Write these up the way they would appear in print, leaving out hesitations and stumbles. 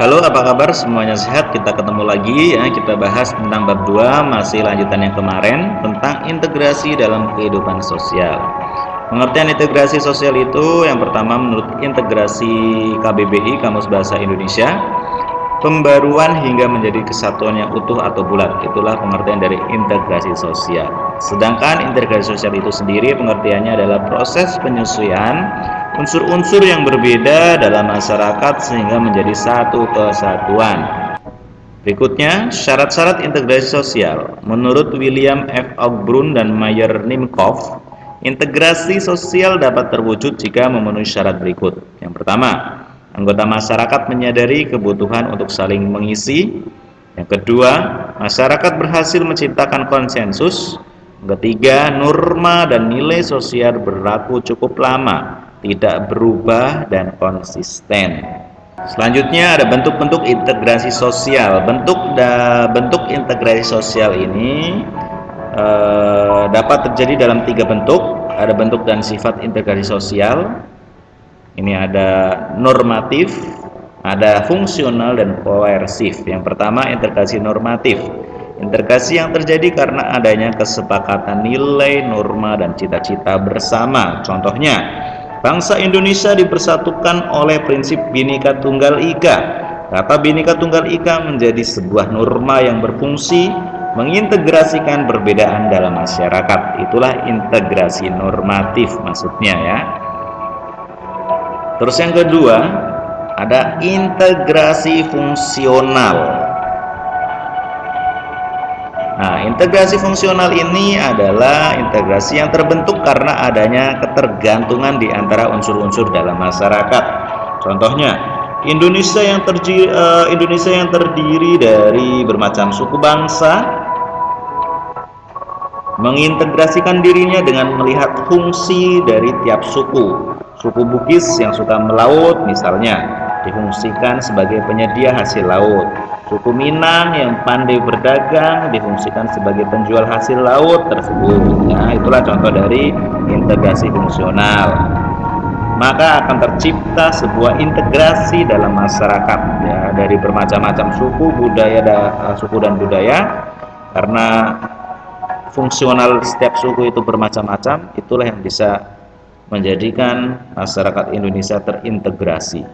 Halo, apa kabar? Semuanya sehat? Kita ketemu lagi ya. Kita bahas tentang bab 2, masih lanjutan yang kemarin tentang integrasi dalam kehidupan sosial. Pengertian integrasi sosial itu yang pertama menurut integrasi KBBI Kamus Bahasa Indonesia, pembaruan hingga menjadi kesatuan yang utuh atau bulat. Itulah pengertian dari integrasi sosial. Sedangkan integrasi sosial itu sendiri pengertiannya adalah proses penyesuaian unsur-unsur yang berbeda dalam masyarakat sehingga menjadi satu kesatuan. Berikutnya, syarat-syarat integrasi sosial. Menurut William F. Ogbrun dan Mayer Nimkov, integrasi sosial dapat terwujud jika memenuhi syarat berikut. Yang pertama, anggota masyarakat menyadari kebutuhan untuk saling mengisi. Yang kedua, masyarakat berhasil menciptakan konsensus. Yang ketiga, norma dan nilai sosial berlaku cukup lama, tidak berubah dan konsisten. Selanjutnya ada bentuk-bentuk integrasi sosial. Bentuk integrasi sosial ini dapat terjadi dalam 3 bentuk. Ada bentuk dan sifat integrasi sosial. Ini ada normatif, ada fungsional dan koersif. Yang pertama, integrasi normatif. Integrasi yang terjadi karena adanya kesepakatan nilai, norma, dan cita-cita bersama. Contohnya, bangsa Indonesia dipersatukan oleh prinsip Bhinneka Tunggal Ika. Kata Bhinneka Tunggal Ika menjadi sebuah norma yang berfungsi mengintegrasikan perbedaan dalam masyarakat. Itulah integrasi normatif maksudnya ya. Terus yang kedua, ada integrasi fungsional. Nah, integrasi fungsional ini adalah integrasi yang terbentuk karena adanya ketergantungan di antara unsur-unsur dalam masyarakat. Contohnya, Indonesia yang terdiri dari bermacam suku bangsa mengintegrasikan dirinya dengan melihat fungsi dari tiap suku. Suku Bugis yang suka melaut misalnya difungsikan sebagai penyedia hasil laut. Suku Minang yang pandai berdagang difungsikan sebagai penjual hasil laut tersebut. Nah, itulah contoh dari integrasi fungsional. Maka akan tercipta sebuah integrasi dalam masyarakat ya, dari bermacam-macam suku dan budaya. Karena fungsional setiap suku itu bermacam-macam, itulah yang bisa menjadikan masyarakat Indonesia terintegrasi.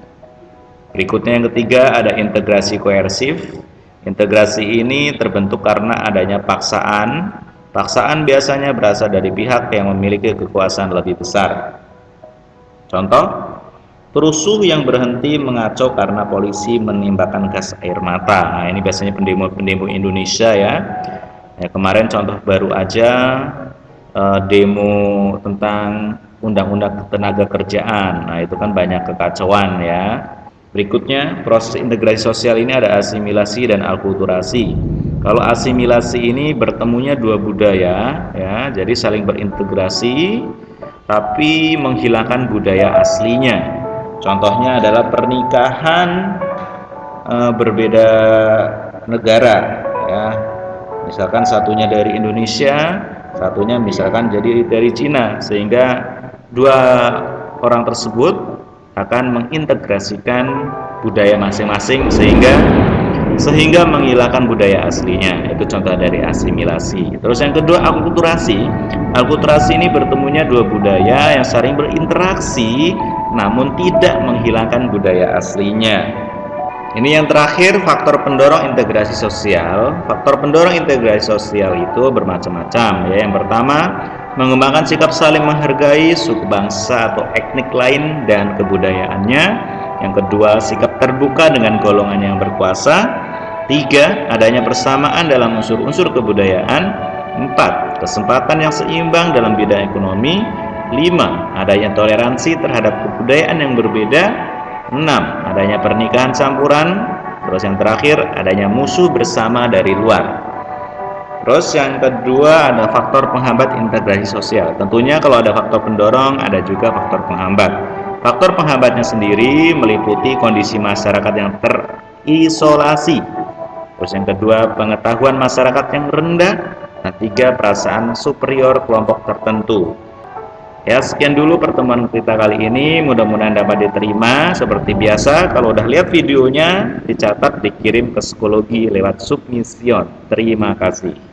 Berikutnya yang ketiga ada integrasi koersif. Integrasi ini terbentuk karena adanya paksaan. Paksaan biasanya berasal dari pihak yang memiliki kekuasaan lebih besar. Contoh, perusuh yang berhenti mengacau karena polisi menembakkan gas air mata. Nah, ini biasanya pendemo-pendemo Indonesia ya. Kemarin contoh baru aja demo tentang undang-undang tenaga kerjaan. Nah, itu kan banyak kekacauan ya. Berikutnya, proses integrasi sosial ini ada asimilasi dan alkulturasi. Kalau asimilasi ini bertemunya dua budaya ya, jadi saling berintegrasi tapi menghilangkan budaya aslinya. Contohnya adalah pernikahan berbeda negara ya. Misalkan satunya dari Indonesia, satunya misalkan jadi dari Cina, sehingga dua orang tersebut akan mengintegrasikan budaya masing-masing sehingga menghilangkan budaya aslinya. Itu contoh dari asimilasi. Terus yang kedua, akulturasi. Akulturasi ini bertemunya dua budaya yang saling berinteraksi namun tidak menghilangkan budaya aslinya. Ini yang terakhir, faktor pendorong integrasi sosial. Faktor pendorong integrasi sosial itu bermacam-macam ya. Yang pertama, mengembangkan sikap saling menghargai suku bangsa atau etnik lain dan kebudayaannya. Yang kedua, sikap terbuka dengan golongan yang berkuasa. 3, adanya persamaan dalam unsur-unsur kebudayaan. 4, kesempatan yang seimbang dalam bidang ekonomi. 5, adanya toleransi terhadap kebudayaan yang berbeda. 6, adanya pernikahan campuran. Terus yang terakhir, adanya musuh bersama dari luar. Terus yang kedua ada faktor penghambat integrasi sosial. Tentunya kalau ada faktor pendorong, ada juga faktor penghambat. Faktor penghambatnya sendiri meliputi kondisi masyarakat yang terisolasi. Terus yang kedua, pengetahuan masyarakat yang rendah. Nah, 3, perasaan superior kelompok tertentu. Ya, sekian dulu pertemuan kita kali ini, mudah-mudahan dapat diterima. Seperti biasa, kalau udah lihat videonya, dicatat, dikirim ke psikologi lewat submission. Terima kasih.